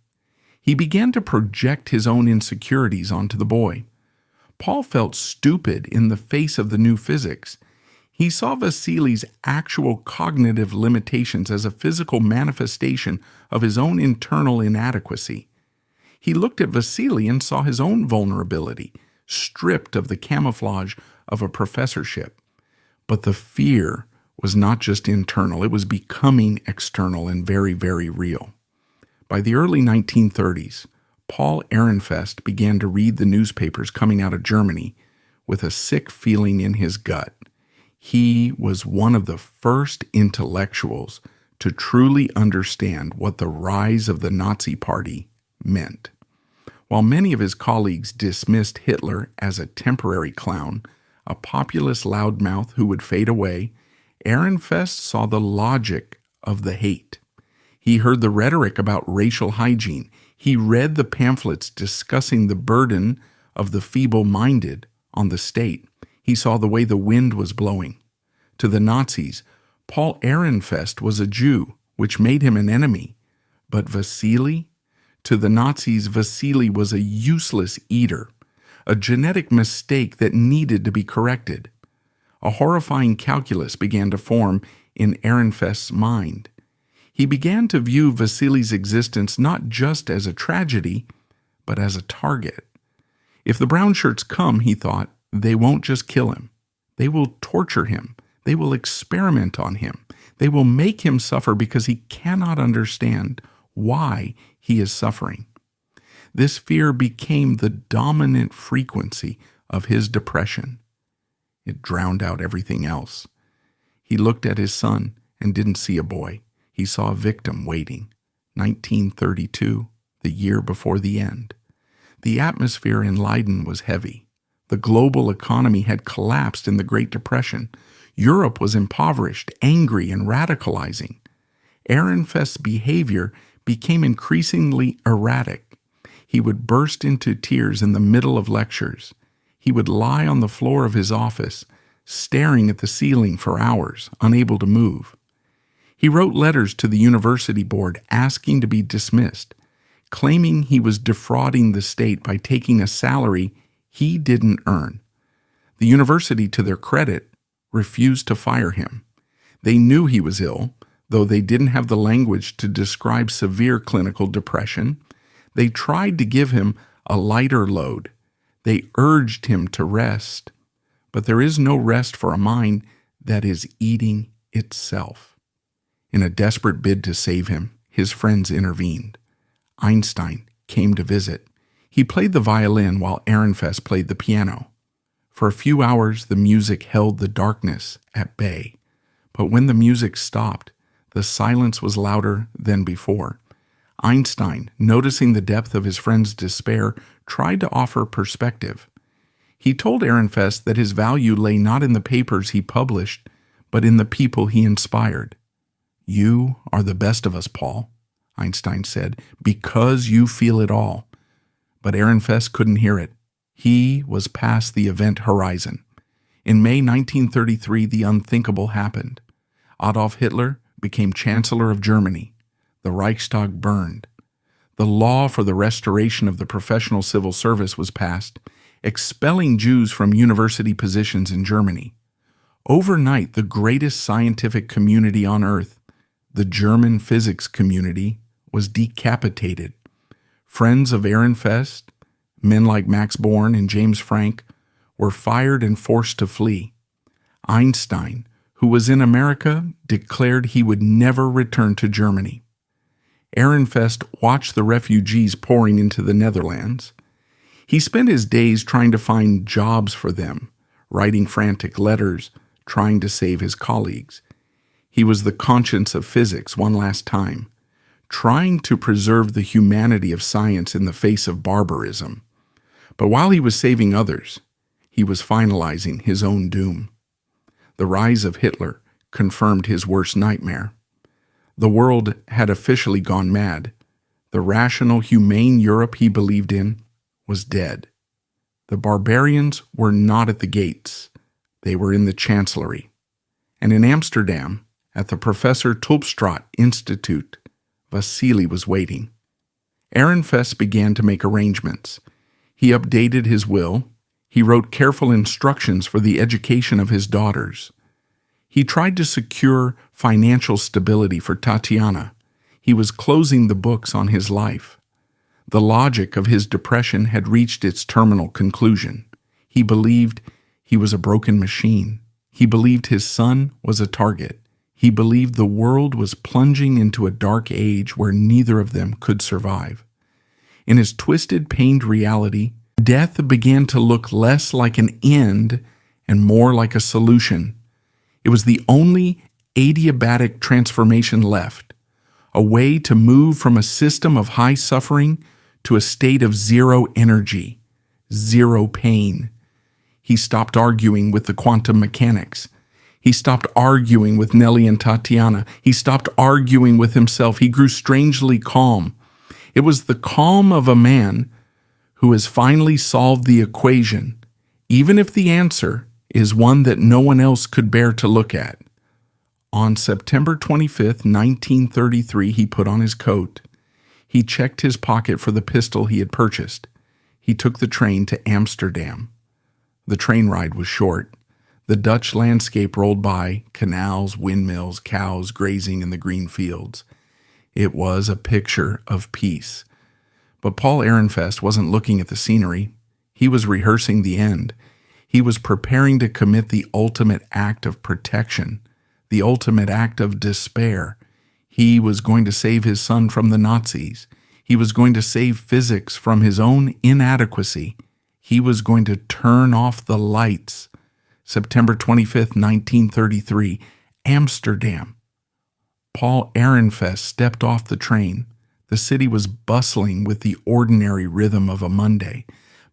He began to project his own insecurities onto the boy. Paul felt stupid in the face of the new physics. He saw Vasily's actual cognitive limitations as a physical manifestation of his own internal inadequacy. He looked at Vasily and saw his own vulnerability, stripped of the camouflage of a professorship. But the fear was not just internal, it was becoming external and very, very real. By the early 1930s, Paul Ehrenfest began to read the newspapers coming out of Germany with a sick feeling in his gut. He was one of the first intellectuals to truly understand what the rise of the Nazi Party meant. While many of his colleagues dismissed Hitler as a temporary clown, a populist loudmouth who would fade away, Ehrenfest saw the logic of the hate. He heard the rhetoric about racial hygiene. He read the pamphlets discussing the burden of the feeble-minded on the state. He saw the way the wind was blowing. To the Nazis, Paul Ehrenfest was a Jew, which made him an enemy. But Vasily? To the Nazis, Vasily was a useless eater, a genetic mistake that needed to be corrected. A horrifying calculus began to form in Ehrenfest's mind. He began to view Vasily's existence not just as a tragedy, but as a target. If the brown shirts come, he thought, they won't just kill him. They will torture him. They will experiment on him. They will make him suffer because he cannot understand why he is suffering. This fear became the dominant frequency of his depression. It drowned out everything else. He looked at his son and didn't see a boy. He saw a victim waiting. 1932, the year before the end. The atmosphere in Leiden was heavy. The global economy had collapsed in the Great Depression. Europe was impoverished, angry, and radicalizing. Ehrenfest's behavior became increasingly erratic. He would burst into tears in the middle of lectures. He would lie on the floor of his office, staring at the ceiling for hours, unable to move. He wrote letters to the university board asking to be dismissed, claiming he was defrauding the state by taking a salary he didn't earn. The university, to their credit, refused to fire him. They knew he was ill, though they didn't have the language to describe severe clinical depression. They tried to give him a lighter load. They urged him to rest. But there is no rest for a mind that is eating itself. In a desperate bid to save him, his friends intervened. Einstein came to visit. He played the violin while Ehrenfest played the piano. For a few hours, the music held the darkness at bay. But when the music stopped, the silence was louder than before. Einstein, noticing the depth of his friend's despair, tried to offer perspective. He told Ehrenfest that his value lay not in the papers he published, but in the people he inspired. "You are the best of us, Paul," Einstein said, "because you feel it all." But Ehrenfest couldn't hear it. He was past the event horizon. In May 1933, the unthinkable happened. Adolf Hitler became Chancellor of Germany. The Reichstag burned. The law for the restoration of the professional civil service was passed, expelling Jews from university positions in Germany. Overnight, the greatest scientific community on earth, the German physics community, was decapitated. Friends of Ehrenfest, men like Max Born and James Franck, were fired and forced to flee. Einstein, who was in America, declared he would never return to Germany. Ehrenfest watched the refugees pouring into the Netherlands. He spent his days trying to find jobs for them, writing frantic letters, trying to save his colleagues. He was the conscience of physics one last time, trying to preserve the humanity of science in the face of barbarism. But while he was saving others, he was finalizing his own doom. The rise of Hitler confirmed his worst nightmare. The world had officially gone mad. The rational, humane Europe he believed in was dead. The barbarians were not at the gates. They were in the chancellery. And in Amsterdam, at the Professor Tulpstraat Institute, Vasily was waiting. Ehrenfest began to make arrangements. He updated his will. He wrote careful instructions for the education of his daughters. He tried to secure financial stability for Tatiana. He was closing the books on his life. The logic of his depression had reached its terminal conclusion. He believed he was a broken machine. He believed his son was a target. He believed the world was plunging into a dark age where neither of them could survive. In his twisted, pained reality, death began to look less like an end and more like a solution. It was the only adiabatic transformation left, a way to move from a system of high suffering to a state of zero energy, zero pain. He stopped arguing with the quantum mechanics. He stopped arguing with Nellie and Tatiana. He stopped arguing with himself. He grew strangely calm. It was the calm of a man who has finally solved the equation, even if the answer is one that no one else could bear to look at. On September 25th, 1933, he put on his coat. He checked his pocket for the pistol he had purchased. He took the train to Amsterdam. The train ride was short. The Dutch landscape rolled by, canals, windmills, cows grazing in the green fields. It was a picture of peace. But Paul Ehrenfest wasn't looking at the scenery. He was rehearsing the end. He was preparing to commit the ultimate act of protection, the ultimate act of despair. He was going to save his son from the Nazis. He was going to save physics from his own inadequacy. He was going to turn off the lights. September 25th, 1933, Amsterdam. Paul Ehrenfest stepped off the train. The city was bustling with the ordinary rhythm of a Monday.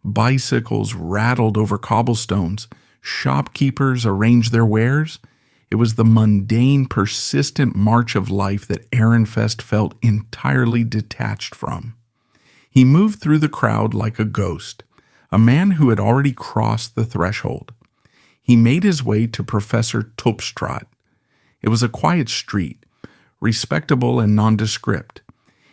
Bicycles rattled over cobblestones. Shopkeepers arranged their wares. It was the mundane, persistent march of life that Ehrenfest felt entirely detached from. He moved through the crowd like a ghost, a man who had already crossed the threshold. He made his way to Professor Tulpstraat. It was a quiet street, respectable and nondescript.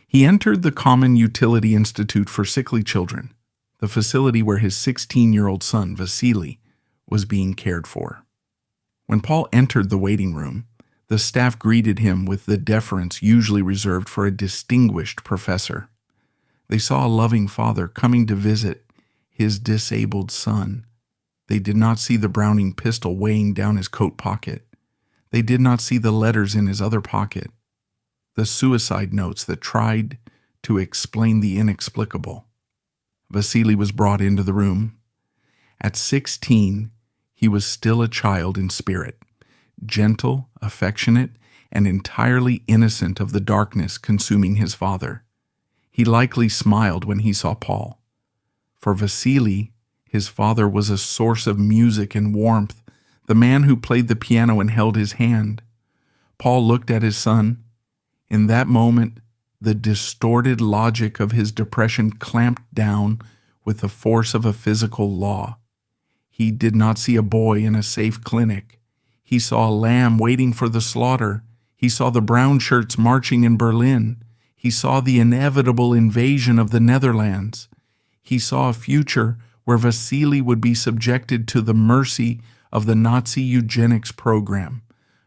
He entered the Common Utility Institute for Sickly Children, the facility where his 16-year-old son, Vasily, was being cared for. When Paul entered the waiting room, the staff greeted him with the deference usually reserved for a distinguished professor. They saw a loving father coming to visit his disabled son. They did not see the Browning pistol weighing down his coat pocket. They did not see the letters in his other pocket, the suicide notes that tried to explain the inexplicable. Vasily was brought into the room. At 16, he was still a child in spirit, gentle, affectionate, and entirely innocent of the darkness consuming his father. He likely smiled when he saw Paul. For Vasily, his father was a source of music and warmth, the man who played the piano and held his hand. Paul looked at his son. In that moment, the distorted logic of his depression clamped down with the force of a physical law. He did not see a boy in a safe clinic. He saw a lamb waiting for the slaughter. He saw the brown shirts marching in Berlin. He saw the inevitable invasion of the Netherlands. He saw a future where Vasily would be subjected to the mercy of the Nazi eugenics program,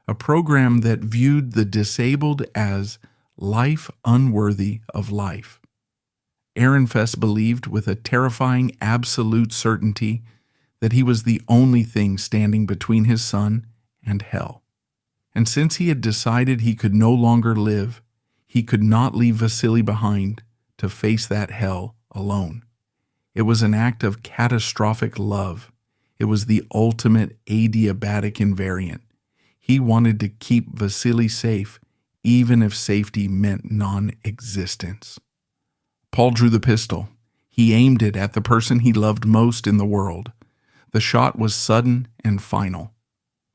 a program that viewed the disabled as life unworthy of life. Ehrenfest believed with a terrifying absolute certainty that he was the only thing standing between his son and hell. And since he had decided he could no longer live, he could not leave Vasily behind to face that hell alone. It was an act of catastrophic love. It was the ultimate adiabatic invariant. He wanted to keep Vasily safe, even if safety meant non-existence. Paul drew the pistol. He aimed it at the person he loved most in the world. The shot was sudden and final.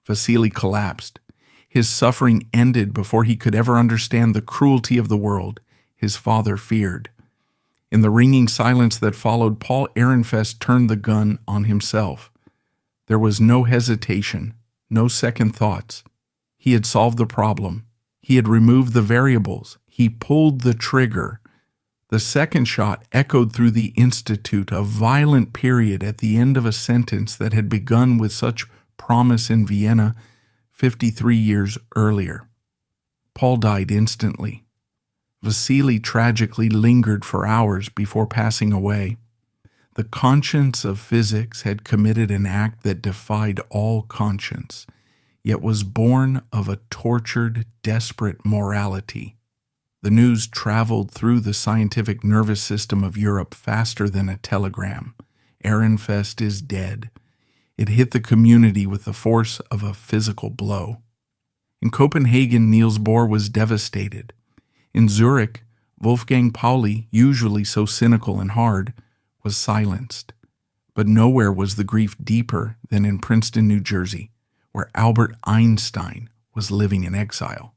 Vasily collapsed. His suffering ended before he could ever understand the cruelty of the world his father feared. In the ringing silence that followed, Paul Ehrenfest turned the gun on himself. There was no hesitation, no second thoughts. He had solved the problem. He had removed the variables. He pulled the trigger. The second shot echoed through the institute, a violent period at the end of a sentence that had begun with such promise in Vienna 53 years earlier. Paul died instantly. Vasily tragically lingered for hours before passing away. The conscience of physics had committed an act that defied all conscience, yet was born of a tortured, desperate morality. The news traveled through the scientific nervous system of Europe faster than a telegram. Ehrenfest is dead. It hit the community with the force of a physical blow. In Copenhagen, Niels Bohr was devastated. In Zurich, Wolfgang Pauli, usually so cynical and hard, was silenced. But nowhere was the grief deeper than in Princeton, New Jersey, where Albert Einstein was living in exile.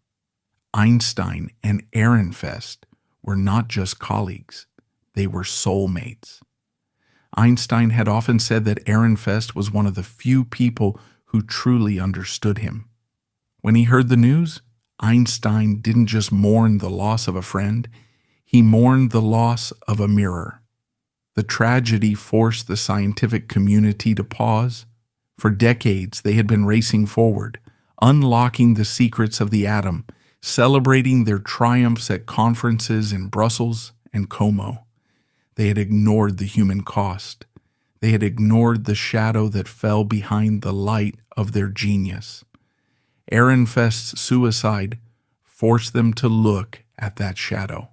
Einstein and Ehrenfest were not just colleagues, they were soulmates. Einstein had often said that Ehrenfest was one of the few people who truly understood him. When he heard the news, Einstein didn't just mourn the loss of a friend, he mourned the loss of a mirror. The tragedy forced the scientific community to pause. For decades, they had been racing forward, unlocking the secrets of the atom, celebrating their triumphs at conferences in Brussels and Como. They had ignored the human cost. They had ignored the shadow that fell behind the light of their genius. Ehrenfest's suicide forced them to look at that shadow.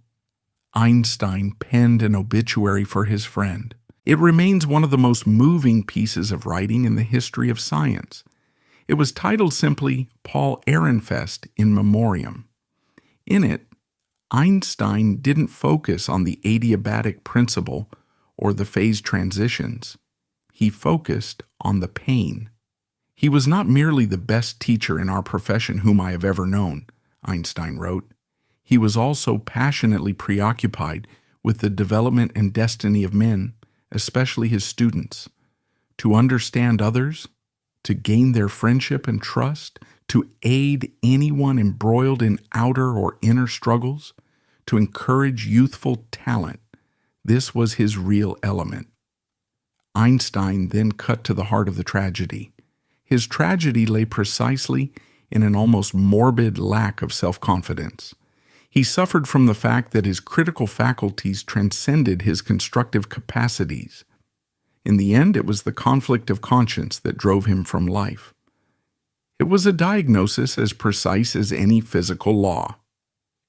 Einstein penned an obituary for his friend. It remains one of the most moving pieces of writing in the history of science. It was titled simply Paul Ehrenfest in Memoriam. In it, Einstein didn't focus on the adiabatic principle or the phase transitions. He focused on the pain. He was not merely the best teacher in our profession whom I have ever known, Einstein wrote. He was also passionately preoccupied with the development and destiny of men, especially his students. To understand others, to gain their friendship and trust, to aid anyone embroiled in outer or inner struggles, to encourage youthful talent, this was his real element. Einstein then cut to the heart of the tragedy. His tragedy lay precisely in an almost morbid lack of self-confidence. He suffered from the fact that his critical faculties transcended his constructive capacities. In the end, it was the conflict of conscience that drove him from life. It was a diagnosis as precise as any physical law.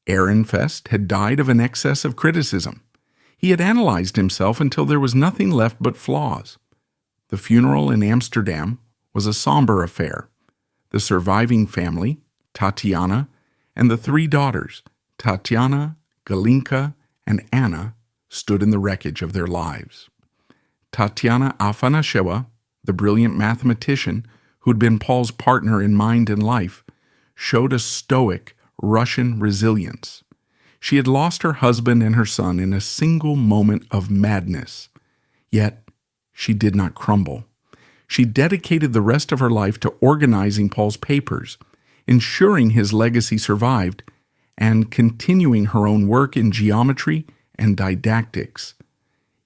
Ehrenfest had died of an excess of criticism. He had analyzed himself until there was nothing left but flaws. The funeral in Amsterdam was a somber affair. The surviving family, Tatiana, and the 3 daughters, Tatiana, Galinka, and Anna, stood in the wreckage of their lives. Tatiana Afanasyewa, the brilliant mathematician who had been Paul's partner in mind and life, showed a stoic Russian resilience. She had lost her husband and her son in a single moment of madness. Yet, she did not crumble. She dedicated the rest of her life to organizing Paul's papers, ensuring his legacy survived, and continuing her own work in geometry and didactics.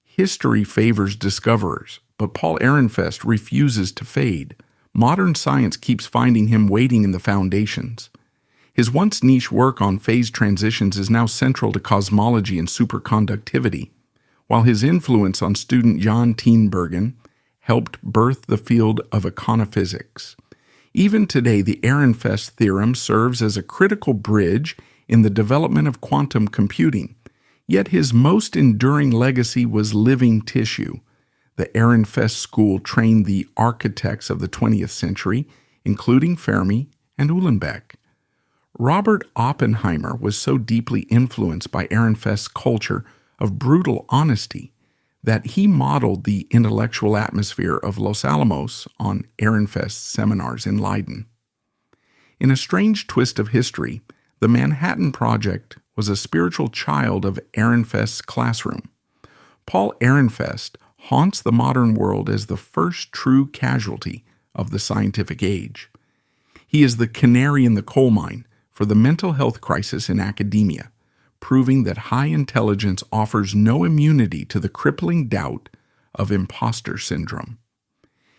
History favors discoverers, but Paul Ehrenfest refuses to fade. Modern science keeps finding him waiting in the foundations. His once niche work on phase transitions is now central to cosmology and superconductivity, while his influence on student Jan Tinbergen helped birth the field of econophysics. Even today, the Ehrenfest theorem serves as a critical bridge in the development of quantum computing, yet his most enduring legacy was living tissue. The Ehrenfest school trained the architects of the 20th century, including Fermi and Uhlenbeck. Robert Oppenheimer was so deeply influenced by Ehrenfest's culture of brutal honesty that he modeled the intellectual atmosphere of Los Alamos on Ehrenfest's seminars in Leiden. In a strange twist of history, the Manhattan Project was a spiritual child of Ehrenfest's classroom. Paul Ehrenfest haunts the modern world as the first true casualty of the scientific age. He is the canary in the coal mine for the mental health crisis in academia, proving that high intelligence offers no immunity to the crippling doubt of impostor syndrome.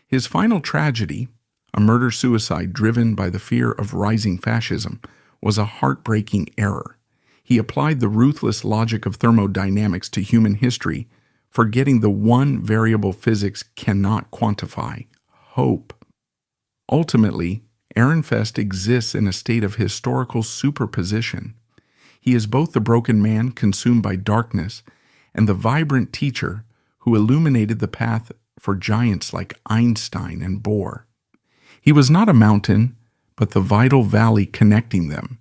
His final tragedy, a murder-suicide driven by the fear of rising fascism, was a heartbreaking error. He applied the ruthless logic of thermodynamics to human history, forgetting the one variable physics cannot quantify: hope. Ultimately, Ehrenfest exists in a state of historical superposition. He is both the broken man consumed by darkness and the vibrant teacher who illuminated the path for giants like Einstein and Bohr. He was not a mountain, but the vital valley connecting them.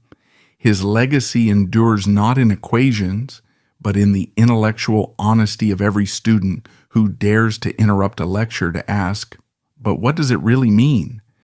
His legacy endures not in equations, but in the intellectual honesty of every student who dares to interrupt a lecture to ask, "But what does it really mean?"